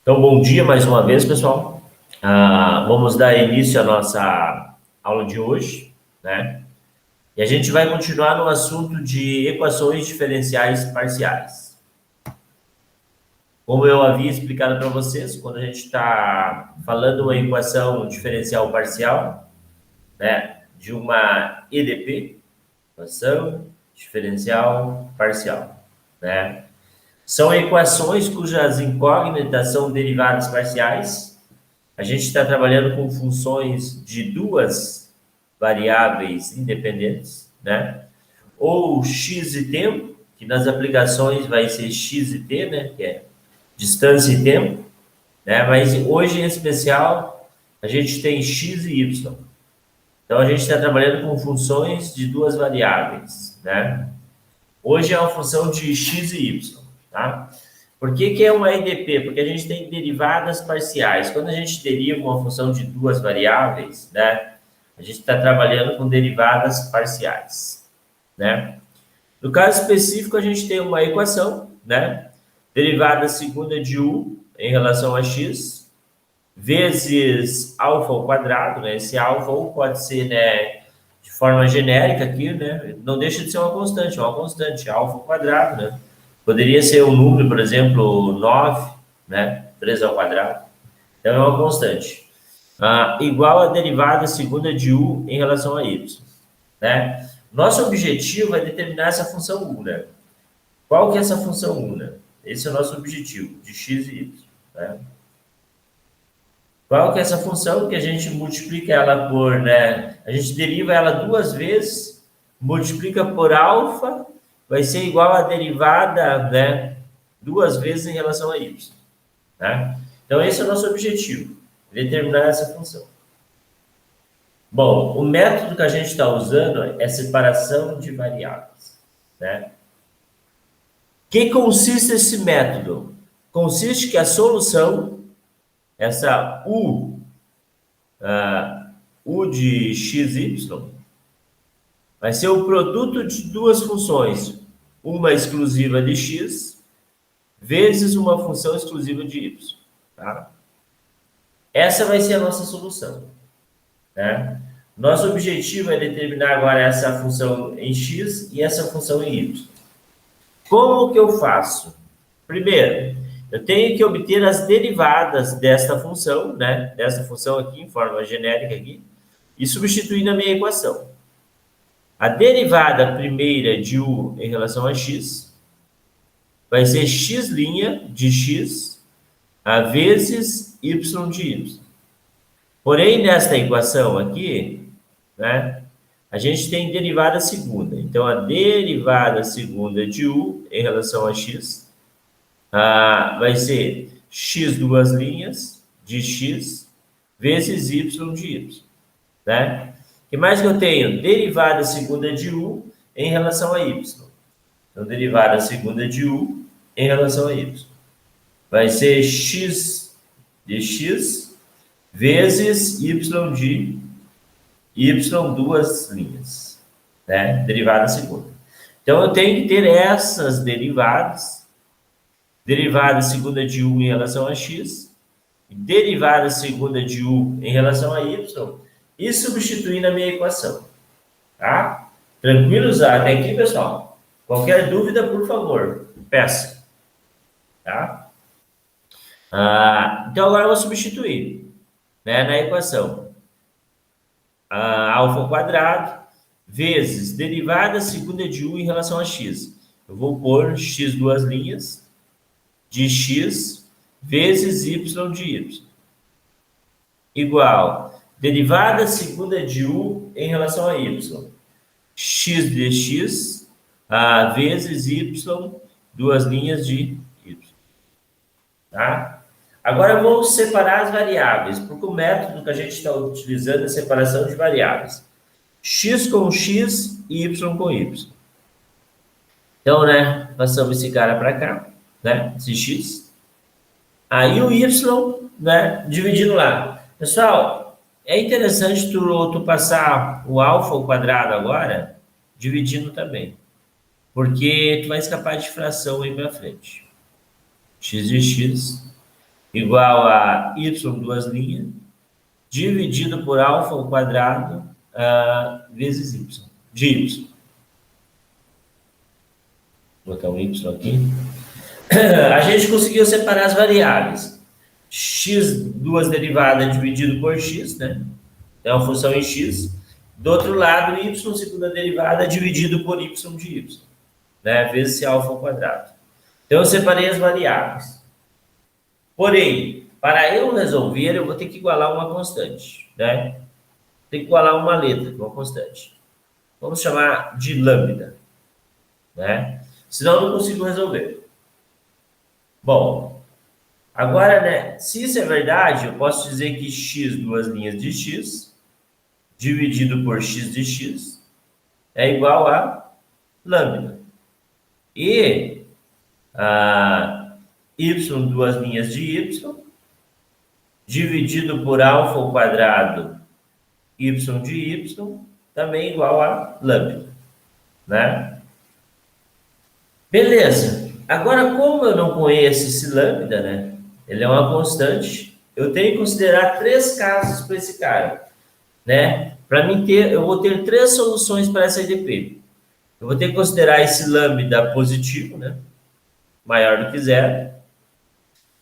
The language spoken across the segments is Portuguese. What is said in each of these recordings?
Então, bom dia mais uma vez, pessoal. Vamos dar início à nossa aula de hoje, né? E a gente vai continuar no assunto de equações diferenciais parciais. Como eu havia explicado para vocês, quando a gente está falando uma equação diferencial parcial, né, de uma EDP, equação diferencial parcial, né? São equações cujas incógnitas são derivadas parciais. A gente está trabalhando com funções de duas variáveis independentes, né? Ou x e tempo, que nas aplicações vai ser x e t, né? Que é distância e tempo, né? Mas hoje, em especial, a gente tem x e y. Então, a gente está trabalhando com funções de duas variáveis, né? Hoje é uma função de x e y, tá? Por que é uma EDP? Porque a gente tem derivadas parciais. Quando a gente deriva uma função de duas variáveis, né? A gente está trabalhando com derivadas parciais, né? No caso específico, a gente tem uma equação, né? Derivada segunda de u em relação a x, vezes alfa ao quadrado, né? Esse alfa ou pode ser, né, de forma genérica aqui, né? Não deixa de ser é uma constante, alfa ao quadrado, né? Poderia ser um número, por exemplo, 9, né? 3 ao quadrado. Então, é uma constante. Igual a derivada segunda de u em relação a y, né? Nosso objetivo é determinar essa função u, né? Qual que é essa função u, né? Esse é o nosso objetivo, de x e y, né? Qual que é essa função que a gente multiplica ela por, né? A gente deriva ela duas vezes, multiplica por alfa, vai ser igual a derivada, né? Duas vezes em relação a y, né? Então, esse é o nosso objetivo, determinar essa função. Bom, o método que a gente está usando é separação de variáveis, né? Que consiste esse método? Consiste que a solução, essa u de xy, vai ser o produto de duas funções, uma exclusiva de x vezes uma função exclusiva de y, tá? Essa vai ser a nossa solução, né? Nosso objetivo é determinar agora essa função em x e essa função em y. Como que eu faço? Primeiro, eu tenho que obter as derivadas desta função, né? Dessa função aqui, em forma genérica aqui, e substituir na minha equação. A derivada primeira de u em relação a x vai ser x' de x vezes y de y. Porém, nesta equação aqui, né, a gente tem derivada segunda. Então, a derivada segunda de u em relação a x vai ser x duas linhas de x vezes y de y, né? O que mais que eu tenho? Derivada segunda de u em relação a y. Então, derivada segunda de u em relação a y. Vai ser x de x vezes y de y duas linhas, né? Derivada segunda. Então, eu tenho que ter essas derivadas. Derivada segunda de u em relação a x, derivada segunda de u em relação a y, e substituir na minha equação, tá? Tranquilos até aqui, pessoal? Qualquer dúvida, por favor, peça, tá? Então, agora eu vou substituir, né, na equação. Alfa ao quadrado vezes derivada segunda de u em relação a x. Eu vou pôr x duas linhas de x vezes y de y, igual derivada segunda de u em relação a y, x de x vezes y, duas linhas de y. Tá? Agora vamos separar as variáveis, porque o método que a gente está utilizando é separação de variáveis. X com x e y com y. Então, né, passamos esse cara para cá, né, esse x. Aí o y, né, dividindo lá. Pessoal, é interessante tu passar o alfa ao quadrado agora, dividindo também. Porque tu vai escapar de fração aí para frente. X de x igual a y duas linhas, dividido por alfa ao quadrado vezes y, de y. Vou botar um y aqui. A gente conseguiu separar as variáveis. X, duas derivadas dividido por x, né? É uma função em x. Do outro lado, y, segunda derivada, dividido por y de y, né? Vezes alfa ao quadrado. Então, eu separei as variáveis. Porém, para eu resolver, eu vou ter que igualar uma constante, né? Tem que igualar uma letra, uma constante. Vamos chamar de lambda, né? Senão, eu não consigo resolver. Bom, agora, né? Se isso é verdade, eu posso dizer que x, duas linhas de x, dividido por x de x, é igual a lambda. E y, duas linhas de y, dividido por alfa ao quadrado y de y, também igual a lambda, né? Beleza. Agora, como eu não conheço esse lambda, né? Ele é uma constante, eu tenho que considerar três casos para esse cara, né? Para mim ter, eu vou ter três soluções para essa IDP. Eu vou ter que considerar esse lambda positivo, né? Maior do que zero.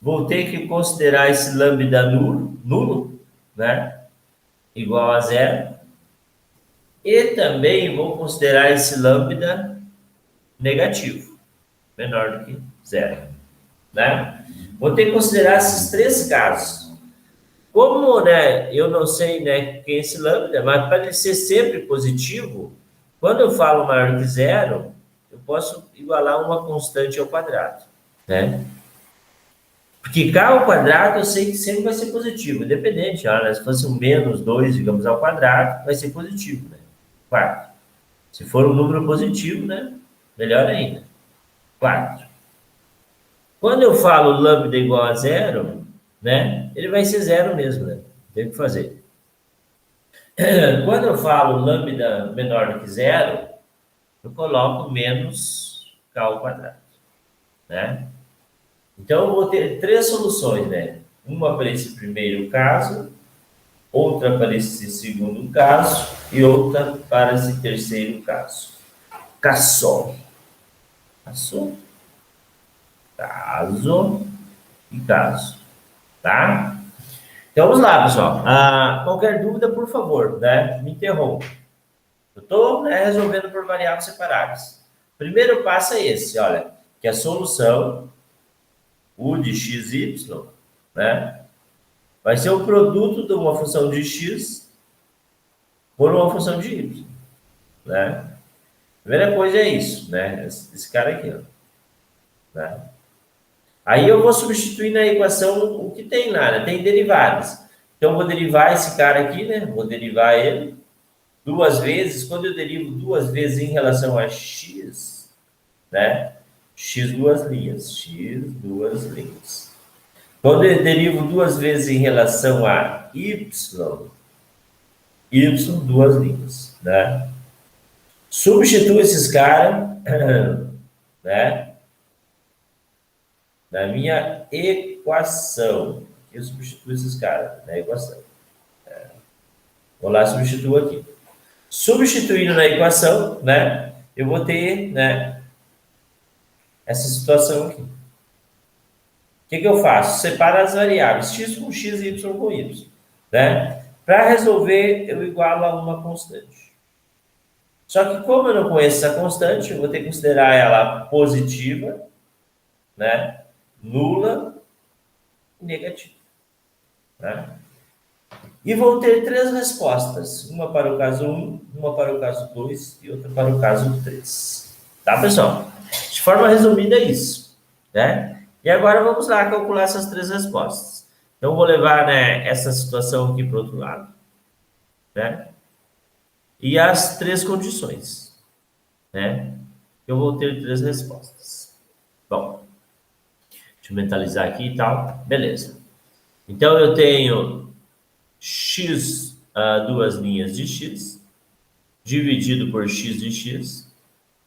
Vou ter que considerar esse lambda nulo, né? Igual a zero. E também vou considerar esse lambda negativo, menor do que zero, né? Vou ter que considerar esses três casos. Como, né, eu não sei, né, quem é esse lambda, mas para ele ser sempre positivo, quando eu falo maior do que zero, eu posso igualar uma constante ao quadrado, né? Porque k ao quadrado eu sei que sempre vai ser positivo, independente. Né? Se fosse um menos 2, digamos, ao quadrado, vai ser positivo, né? 4. Se for um número positivo, né? Melhor ainda. 4. Quando eu falo lambda igual a zero, né? Ele vai ser zero mesmo, né? Tem que fazer. Quando eu falo lambda menor do que zero, eu coloco menos k ao quadrado, né? Então, eu vou ter três soluções, né? Uma para esse primeiro caso, outra para esse segundo caso e outra para esse terceiro caso. Caso e caso, tá? Então, vamos lá, pessoal. Qualquer dúvida, por favor, né? Me interrompa. Eu estou, né, resolvendo por variáveis separadas. Primeiro passo é esse, olha, que a solução u de xy, né, vai ser o produto de uma função de x por uma função de y, né? Primeira coisa é isso, né? Esse cara aqui, ó, né? Aí eu vou substituir na equação o que tem lá, né? Tem derivadas. Então, eu vou derivar esse cara aqui, né? Vou derivar ele duas vezes. Quando eu derivo duas vezes em relação a x, né? X duas linhas. Quando eu derivo duas vezes em relação a y duas linhas, né? Substituo esses caras, né? Na minha equação. Eu substituo esses caras na equação. Vou lá, substituo aqui. Substituindo na equação, né? Eu vou ter, né, essa situação aqui. O que eu faço? Separo as variáveis x com x e y com y, né? Para resolver, eu igualo a uma constante. Só que como eu não conheço essa constante, eu vou ter que considerar ela positiva, né? Nula e negativa, né? E vou ter três respostas. Uma para o caso 1, uma para o caso 2 e outra para o caso 3. Tá, pessoal? De forma resumida, é isso, né? E agora vamos lá calcular essas três respostas. Então, vou levar, né, essa situação aqui para o outro lado, né? E as três condições, né? Eu vou ter três respostas. Bom, deixa eu mentalizar aqui e tal. Beleza. Então, eu tenho x, duas linhas de x, dividido por x de x,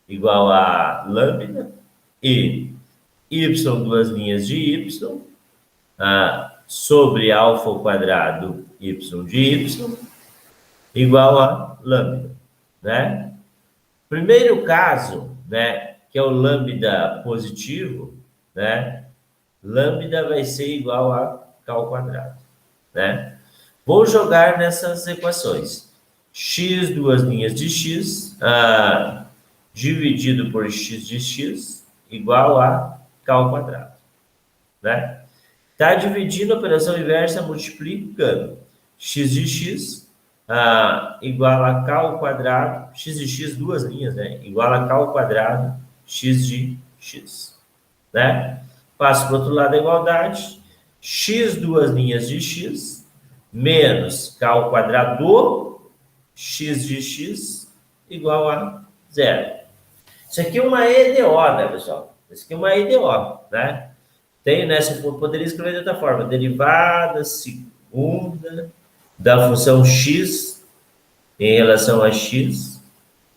igual a lambda, e y, duas linhas de y, sobre alfa ao quadrado y de y igual a lambda, né? Primeiro caso, né, que é o lambda positivo, né? Lambda vai ser igual a k ao quadrado, né? Vou jogar nessas equações. X, duas linhas de x, dividido por x de x, igual a k ao quadrado, né? Está dividindo a operação inversa multiplicando. X de x igual a k ao quadrado, x de x, duas linhas, né? Igual a k ao quadrado, x de x, né? Passo para o outro lado da igualdade. X, duas linhas de x, menos k ao quadrado do x de x igual a zero. Isso aqui é uma EDO, né, pessoal? Isso aqui é uma EDO, né? Tem, né? Se eu poderia escrever de outra forma. Derivada segunda da função x em relação a x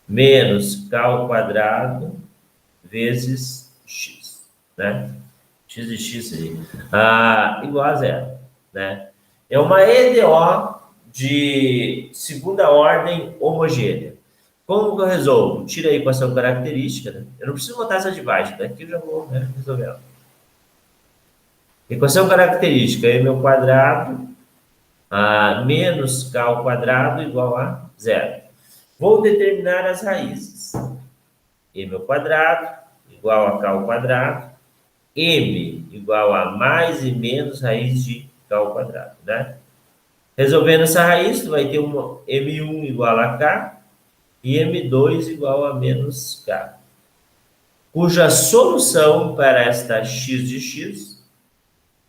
menos k ao quadrado vezes x, né? X de x aí, igual a zero, né? É uma EDO de segunda ordem homogênea. Como que eu resolvo? Tira a equação característica, né? Eu não preciso botar essa de baixo, daqui eu já vou, né, resolver ela. Equação característica, m ao quadrado menos k ao quadrado igual a zero. Vou determinar as raízes. M ao quadrado igual a k ao quadrado. M igual a mais e menos raiz de k ao quadrado, né? Resolvendo essa raiz, tu vai ter uma M1 igual a k e M2 igual a menos k, cuja solução para esta x de x,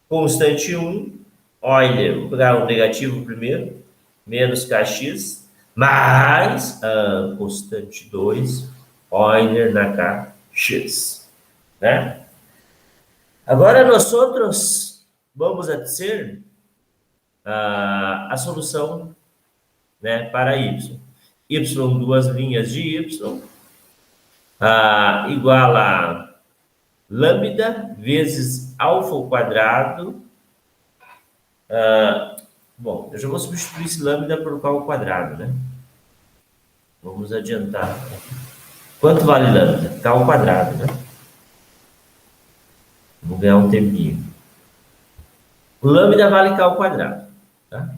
constante 1, Euler, vou pegar o negativo primeiro, menos kx, mais a constante 2, Euler na kx, né? Agora nós outros vamos a ter a solução, né, para y. Y, duas linhas de y, igual a lambda vezes alfa ao quadrado. Bom, eu já vou substituir esse lambda por k ao quadrado, né? Vamos adiantar. Quanto vale lambda? K ao quadrado, né? Vou ganhar um tempinho. O lambda vale k ao quadrado, tá?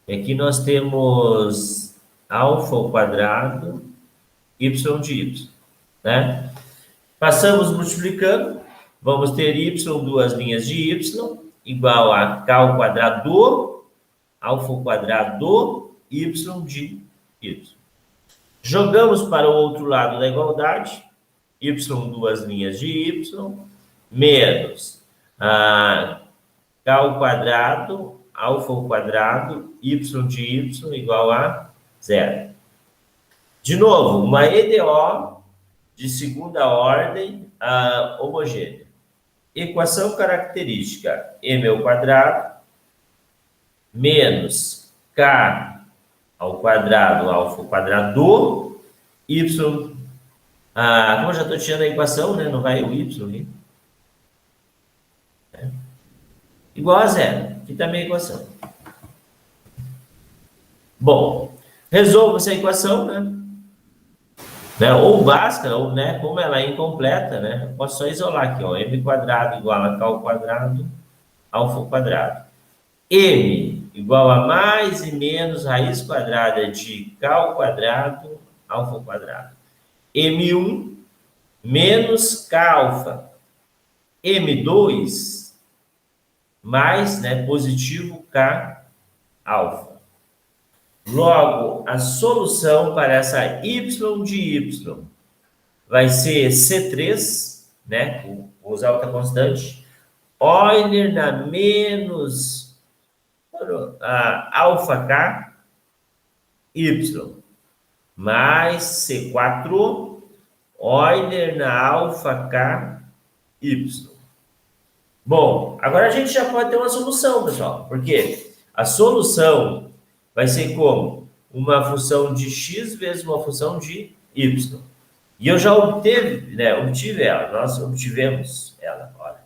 Aqui nós temos alfa ao quadrado, y de y, né? Passamos multiplicando, vamos ter y, duas linhas de y, igual a k ao quadrado do alfa ao quadrado do y de y. Jogamos para o outro lado da igualdade, y, duas linhas de y, menos k ao quadrado, alfa ao quadrado, y de y igual a zero. De novo, uma EDO de segunda ordem homogênea. Equação característica, m ao quadrado, menos k ao quadrado, alfa ao quadrado do y. Como eu já estou tirando a equação, né? Não vai o y ali. Igual a zero. Aqui também a equação. Bom, resolvo essa equação, né? Ou basta, ou, né, como ela é incompleta, né? Eu posso só isolar aqui, ó, m quadrado igual a k ao quadrado, alfa ao quadrado. M igual a mais e menos raiz quadrada de k ao quadrado, alfa ao quadrado. M1 menos k alfa. M2 mais, né, positivo k alfa. Logo, a solução para essa y de y vai ser C3, né? Vou usar outra constante. Euler na menos alfa k y mais C4 Euler na alfa k y. Bom, agora a gente já pode ter uma solução, pessoal. Por quê? A solução vai ser como? Uma função de x vezes uma função de y. E eu já obtive ela, nós obtivemos ela, olha.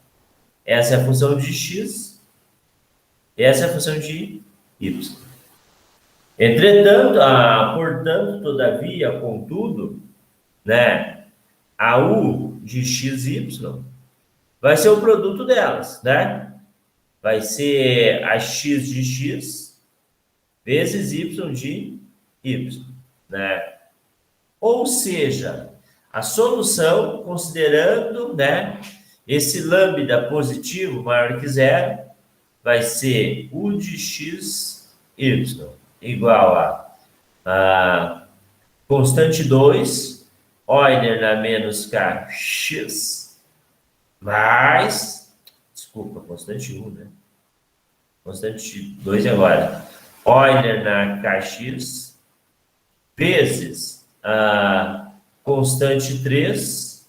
Essa é a função de x, essa é a função de y. Entretanto, portanto, todavia, contudo, né, a u de x, y vai ser o produto delas, né? Vai ser a x de x vezes y de y, né? Ou seja, a solução, considerando, né, esse lambda positivo maior que zero, vai ser u de x, y, igual a constante 2, Euler na menos k, x, mais, desculpa, constante 1, né? Constante 2 agora. Euler na kx, vezes a constante 3,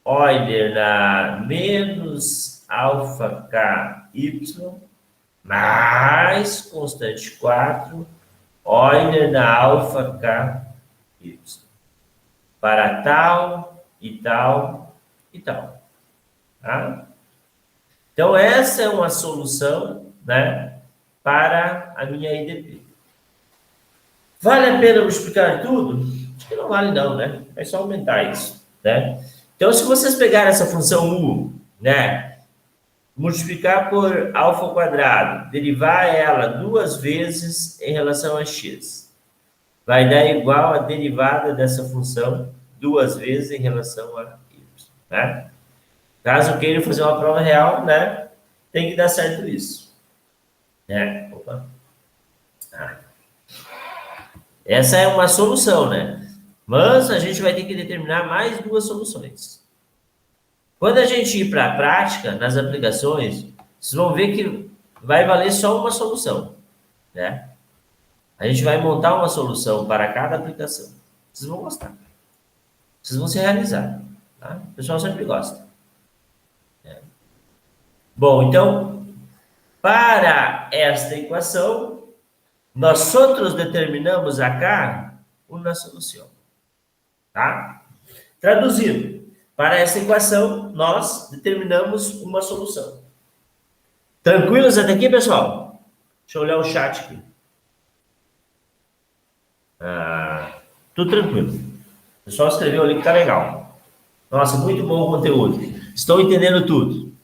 Euler na menos alfa ky, mais constante 4, Euler na alfa ky, para tal e tal e tal. Tá? Então, essa é uma solução, né, para a minha IDP. Vale a pena eu explicar tudo? Acho que não vale não, né? É só aumentar isso, né? Então, se vocês pegarem essa função u, né, multiplicar por alfa ao quadrado, derivar ela 2 vezes em relação a x, vai dar igual a derivada dessa função 2 vezes em relação a y, né? Caso queira fazer uma prova real, né, tem que dar certo isso, né? Opa. Essa é uma solução, né? Mas a gente vai ter que determinar mais 2 soluções. Quando a gente ir para a prática, nas aplicações, vocês vão ver que vai valer só uma solução, né? A gente vai montar uma solução para cada aplicação. Vocês vão gostar. Vocês vão se realizar, tá? O pessoal sempre gosta. Bom, então, para esta equação, nós outros determinamos a K uma solução, tá? Traduzindo, para essa equação, nós determinamos uma solução. Tranquilos até aqui, pessoal? Deixa eu olhar o chat aqui. Tudo tranquilo. O pessoal escreveu ali que tá legal. Nossa, muito bom o conteúdo. Estou entendendo tudo.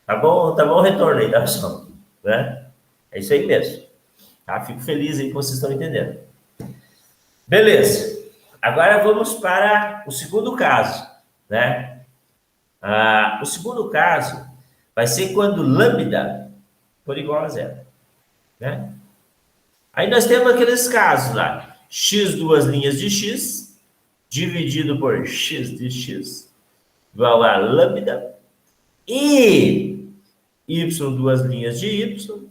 Tá bom o retorno aí, tá, pessoal? Né? É isso aí mesmo. Tá? Fico feliz aí que vocês estão entendendo. Beleza. Agora vamos para o segundo caso, né? O segundo caso vai ser quando lambda for igual a zero, né? Aí nós temos aqueles casos lá. X duas linhas de x dividido por x de x igual a lambda e y duas linhas de y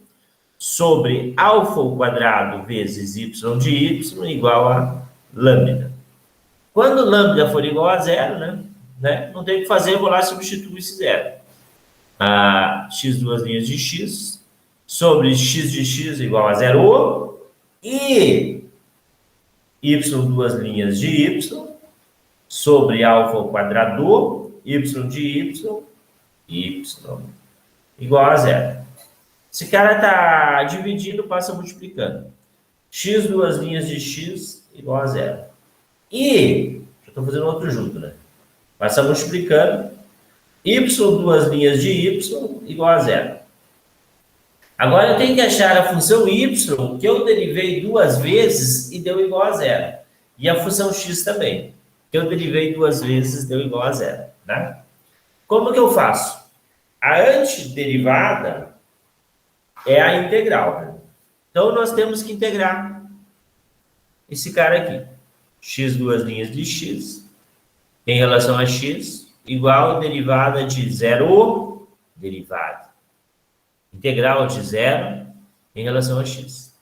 sobre alfa ao quadrado vezes y de y igual a lambda. Quando lambda for igual a zero, né, não tem o que fazer, eu vou lá substituir esse zero. X duas linhas de x sobre x de x igual a zero e y duas linhas de y sobre alfa ao quadrado y de y igual a zero. Esse cara está dividindo, passa multiplicando. X duas linhas de x igual a zero. E, eu estou fazendo outro junto, né? Passa multiplicando. Y duas linhas de y igual a zero. Agora eu tenho que achar a função y que eu derivei 2 vezes e deu igual a zero. E a função x também, que eu derivei 2 vezes e deu igual a zero, né? Como que eu faço? A antiderivada é a integral, né? Então, nós temos que integrar esse cara aqui. X duas linhas de x em relação a x igual a derivada de zero, derivada. Integral de zero em relação a x.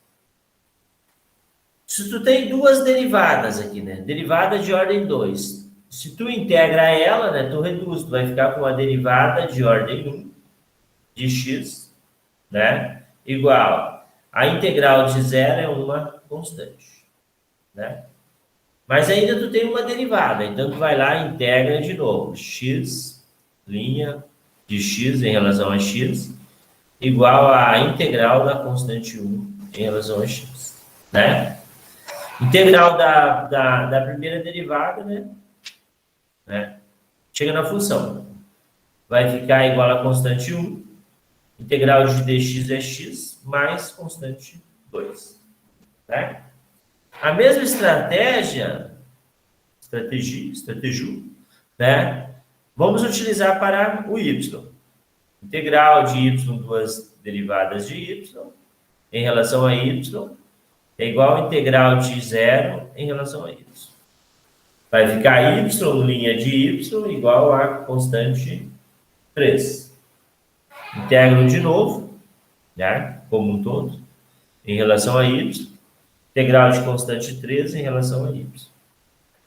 Se tu tem duas derivadas aqui, né? Derivada de ordem 2. Se tu integra ela, né? Tu reduz. Tu vai ficar com a derivada de ordem 1 de x, né? Igual a integral de zero é uma constante, né? Mas ainda tu tem uma derivada, então tu vai lá e integra de novo. X, linha, de x em relação a x igual à integral da constante 1 em relação a x, né? Integral da primeira derivada, né? Chega na função. Vai ficar igual a constante 1. Integral de dx é x mais constante 2. Né? A mesma estratégia, né? Vamos utilizar para o y. Integral de y, duas derivadas de y, em relação a y, é igual a integral de 0 em relação a y. Vai ficar y, linha de y, igual a constante 3. Integro de novo, né? Como um todo, em relação a y. Integral de constante 3 em relação a y.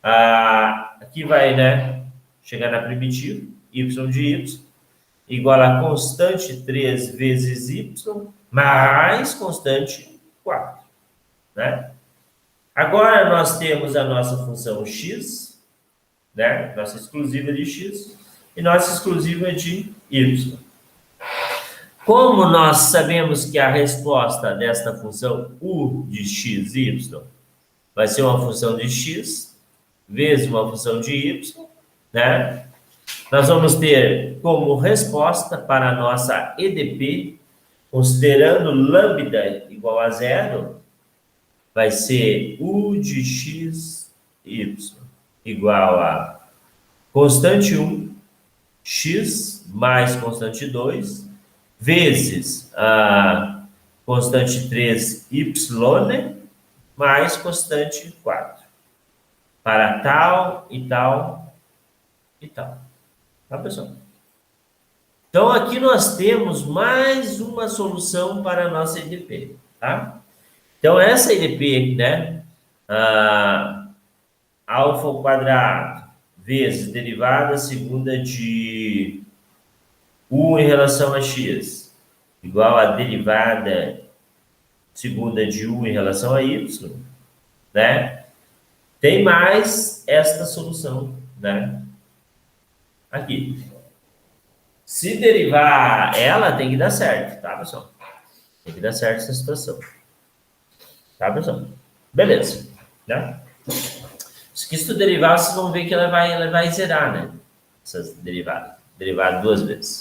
Aqui vai, né? Chegar na primitiva, y de y, igual a constante 3 vezes y, mais constante 4. Né? Agora, nós temos a nossa função x, né? Nossa exclusiva de x, e nossa exclusiva de y. Como nós sabemos que a resposta desta função u de x, y, vai ser uma função de x vezes uma função de y, né? Nós vamos ter como resposta para a nossa EDP, considerando lambda igual a 0, vai ser u de x, y, igual a constante 1, x mais constante 2, vezes a constante 3, y, mais constante 4. Para tal e tal e tal. Tá, pessoal? Então, aqui nós temos mais uma solução para a nossa EDP, tá? Então, essa EDP, né? Alfa ao quadrado vezes derivada segunda de u em relação a x, igual a derivada segunda de u em relação a y, né? Tem mais esta solução, né? Aqui. Se derivar ela, tem que dar certo, tá, pessoal? Tem que dar certo essa situação. Tá, pessoal? Beleza, né? Se tu derivar, vocês vão ver que ela vai zerar, né? Essas derivadas. Derivada duas vezes.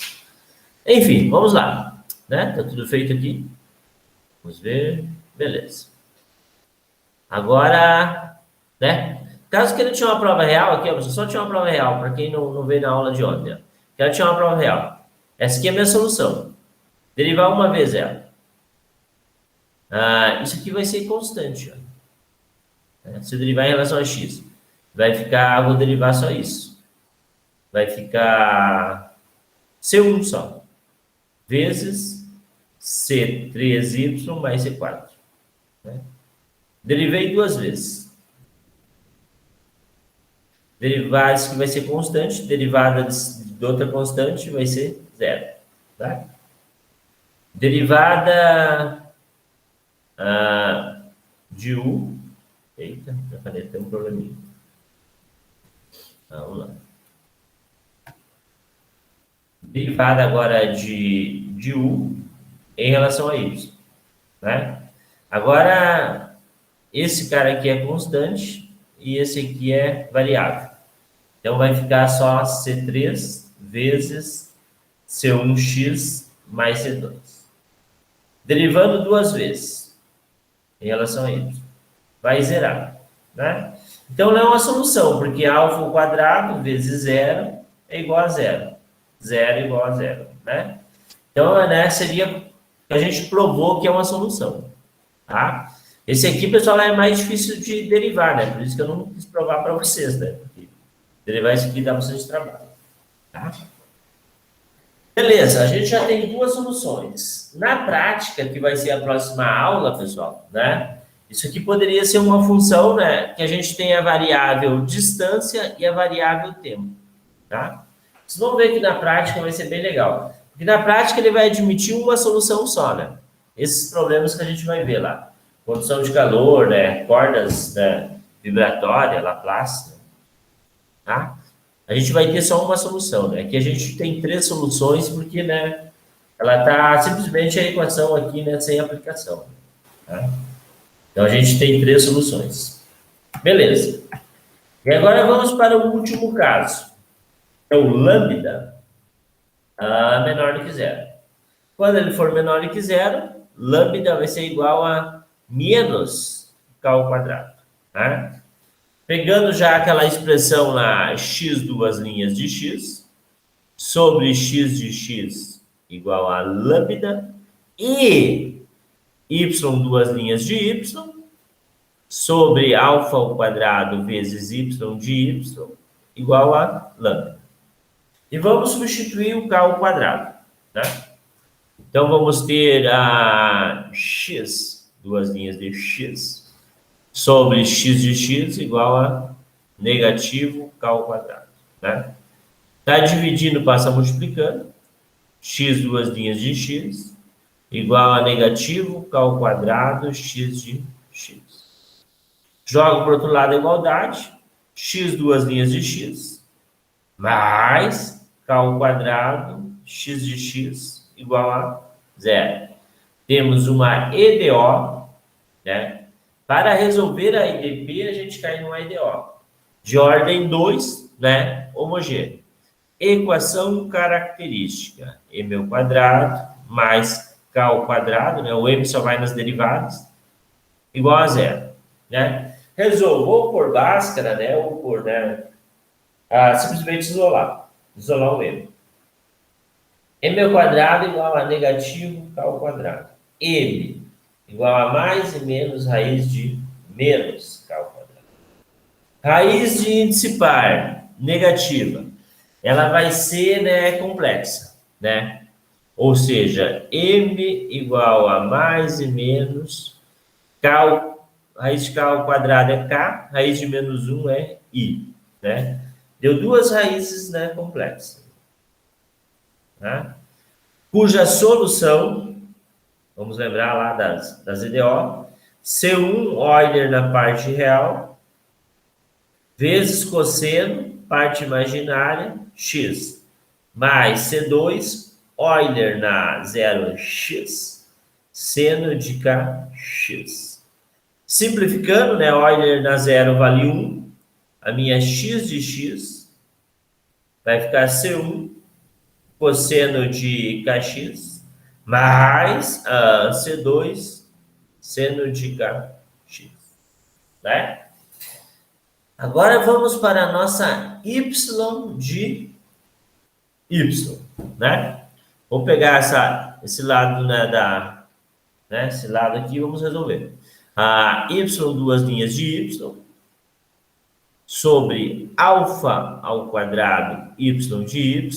Enfim, vamos lá. Né? Tá tudo feito aqui. Vamos ver. Beleza. Agora, né? Caso que ele tinha uma prova real aqui, ó, só tinha uma prova real, para quem não veio na aula de ontem. Ó. Que ela tinha uma prova real. Essa aqui é a minha solução. Derivar uma vez ela. Isso aqui vai ser constante. Ó. Se eu derivar em relação a x, vai ficar, vou derivar só isso. Vai ficar C1 só. Vezes C3y mais C4. Né? Derivei duas vezes. Derivada, isso aqui vai ser constante. Derivada de outra constante vai ser zero. Tá? Derivada de u. Eita, minha caneta tem um probleminha. Vamos lá. Derivada agora de u em relação a y. Né? Agora, esse cara aqui é constante e esse aqui é variável. Então, vai ficar só C3 vezes C1x mais C2. Derivando duas vezes em relação a y. Vai zerar. Né? Então, não é uma solução, porque alfa ao quadrado vezes zero é igual a zero. Zero igual a zero. Né? Então, né, seria que a gente provou que é uma solução. Tá? Esse aqui, pessoal, é mais difícil de derivar, né? Por isso que eu não quis provar para vocês, né? Porque derivar isso aqui dá bastante trabalho. Tá? Beleza, a gente já tem duas soluções. Na prática, que vai ser a próxima aula, pessoal, né? Isso aqui poderia ser uma função, né? Que a gente tem a variável distância e a variável tempo, tá? Vocês vão ver que na prática vai ser bem legal. Porque na prática ele vai admitir uma solução só, né? Esses problemas que a gente vai ver lá. Condição de calor, né? Cordas, né? Vibratória, Laplace, né? Tá? a gente vai ter só uma solução, né? Aqui a gente tem 3 soluções, porque, né, ela está simplesmente a equação aqui, né, sem aplicação. Tá? Então, a gente tem 3 soluções. Beleza. E agora vamos para o último caso. É o lambda menor do que zero. Quando ele for menor do que zero, lambda vai ser igual a menos k ao quadrado. Tá? Pegando já aquela expressão lá, x duas linhas de x, sobre x de x igual a lambda, e y duas linhas de y, sobre alfa ao quadrado vezes y de y, igual a lambda. E vamos substituir o k ao quadrado. Tá? Então, vamos ter a x, duas linhas de x, sobre x de x igual a negativo k ao quadrado. Né? Tá dividindo, passa multiplicando. X, duas linhas de x, igual a negativo k ao quadrado x de x. Jogo para o outro lado a igualdade. X, duas linhas de x, mais k ao quadrado x de x igual a zero. Temos uma EDO, né? Para resolver a IDP, a gente cai no EDO. De ordem 2, né? Homogêneo. Equação característica. M ao quadrado mais K ao quadrado, né? O M só vai nas derivadas, igual a zero, né? Resolvo ou por Bhaskara, né? Ou por, né? Simplesmente isolar o M. M ao quadrado igual a negativo K ao quadrado. M igual a mais e menos raiz de menos K ao quadrado. Raiz de índice par negativa. Ela vai ser, né, complexa, né? Ou seja, M igual a mais e menos K, raiz de K ao quadrado é K, raiz de menos 1 é I, né? Deu duas raízes, né, complexas. Tá? Cuja solução, vamos lembrar lá das EDO, C1 Euler na parte real, vezes cosseno, parte imaginária, x, mais C2 Euler na 0x, seno de kx. Simplificando, né, Euler na 0 vale 1, a minha x de x vai ficar C1 cosseno de kx, mais C2 seno de kx. Né? Agora vamos para a nossa y de y. Né? Vou pegar esse lado, né, esse lado aqui, vamos resolver. Y, duas linhas de y, sobre alfa ao quadrado y de y,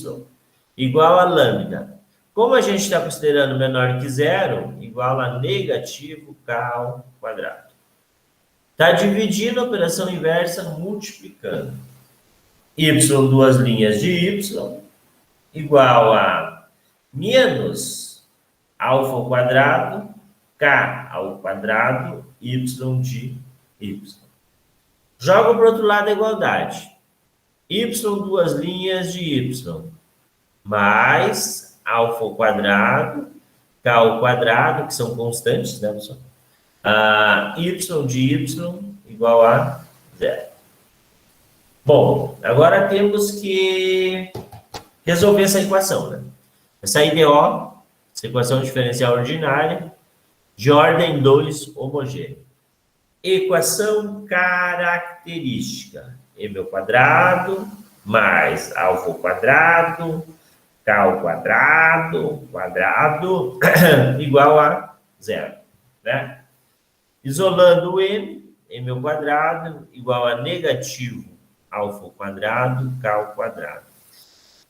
igual a lambda. Como a gente está considerando menor que zero, igual a negativo k ao quadrado. Está dividindo a operação inversa, multiplicando. Y, duas linhas de y, igual a menos alfa ao quadrado, k ao quadrado, y de y. Jogo para o outro lado a igualdade. Y, duas linhas de y, mais alfa ao quadrado, k ao quadrado, que são constantes, né, pessoal? Y de y igual a zero. Bom, agora temos que resolver essa equação, né? Essa IDO, essa equação diferencial ordinária, de ordem 2 homogênea. Equação característica. M ao quadrado mais alfa ao quadrado, k ao quadrado, igual a zero, né? Isolando o m ao quadrado igual a negativo alfa ao quadrado, k ao quadrado.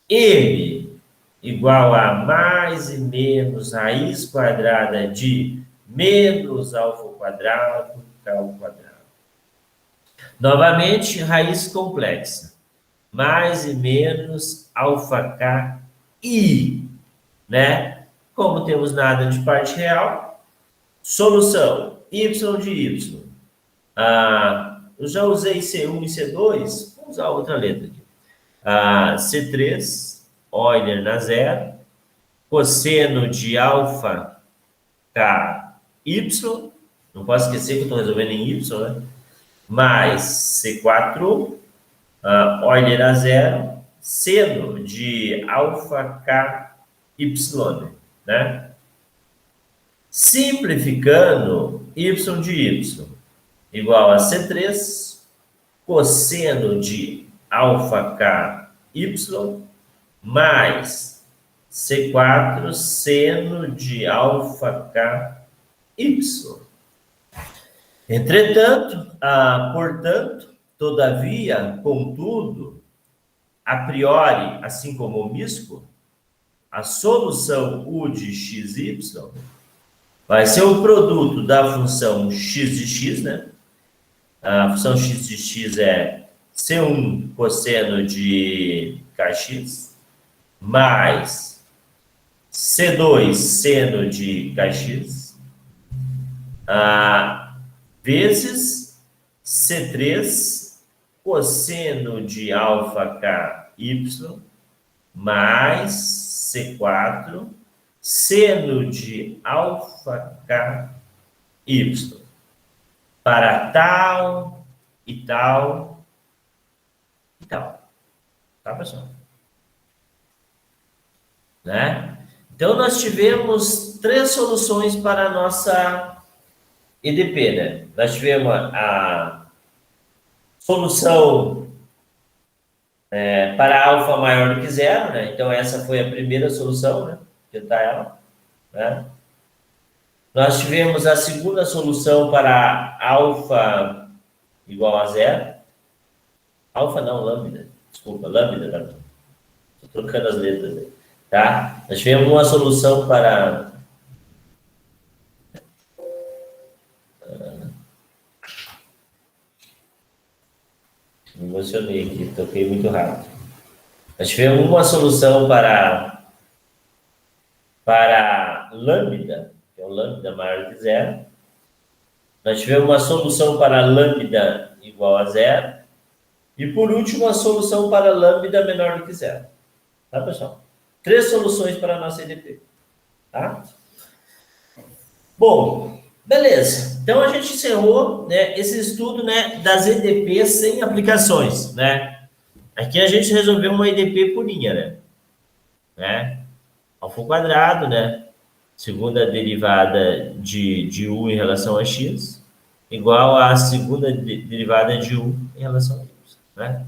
M igual a mais e menos raiz quadrada de menos alfa ao quadrado, k ao quadrado. Novamente, raiz complexa. Mais e menos alfa k i, né? Como temos nada de parte real, solução y de y. Eu já usei C1 e C2, vou usar outra letra aqui. C3, Euler na zero, cosseno de alfa K, Y, não posso esquecer que eu estou resolvendo em Y, né? Mais C4, Euler a zero, seno de alfa K, Y, né? Simplificando, y de y igual a C3, cosseno de alfa K, Y, mais C4, seno de alfa K, Y. Entretanto, portanto, todavia, contudo, a priori, assim como omíscuo, a solução U de xy vai ser o produto da função x de x, né? A função x de x é C1 cosseno de kx, mais C2 seno de kx, vezes C3 cosseno de alfa ky, mais C4 seno de alfa ky, para tal e tal e tal. Tá, pessoal? Né? Então, nós tivemos 3 soluções para a nossa EDP, né? Nós tivemos a solução para alfa maior do que zero, né? Então, essa foi a primeira solução, né? Tentar ela, né? Nós tivemos a segunda solução para alfa igual a zero. Alfa não, lambda. Desculpa, lambda. Tá? Estou trocando as letras aí, tá? Nós tivemos uma solução para... Me emocionei aqui, toquei muito rápido. Nós tivemos uma solução para lambda, que é o lambda maior que zero. Nós tivemos uma solução para lambda igual a zero. E, por último, a solução para lambda menor do que zero. Tá, pessoal? 3 soluções para a nossa EDP. Tá? Bom, beleza. Então, a gente encerrou, né, esse estudo, né, das EDP sem aplicações, né? Aqui a gente resolveu uma EDP purinha, né? Alfa ao quadrado, né? Segunda derivada de U em relação a x, igual à segunda derivada de U em relação a y, né?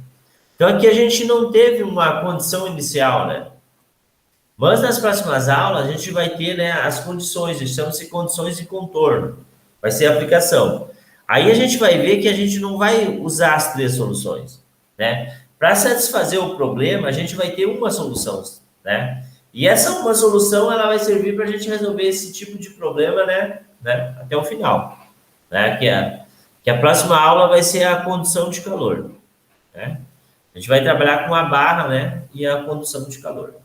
Então, aqui a gente não teve uma condição inicial, né? Mas nas próximas aulas a gente vai ter, né, as condições, chamam-se condições de contorno. Vai ser a aplicação. Aí a gente vai ver que a gente não vai usar as 3 soluções, né? Para satisfazer o problema, a gente vai ter uma solução, né? E essa uma solução, ela vai servir para a gente resolver esse tipo de problema, né, até o final, né? Que a próxima aula vai ser a condução de calor, né? A gente vai trabalhar com a barra, né, e a condução de calor.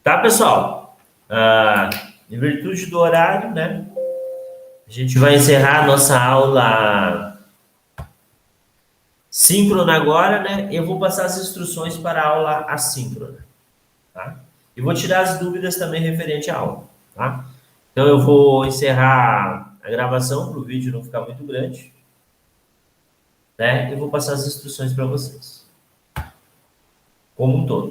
Tá, pessoal? Em virtude do horário, né, a gente vai encerrar a nossa aula síncrona agora, né? Eu vou passar as instruções para a aula assíncrona, tá? E vou tirar as dúvidas também referente à aula, tá? Então, eu vou encerrar a gravação para o vídeo não ficar muito grande, né? E vou passar as instruções para vocês, como um todo.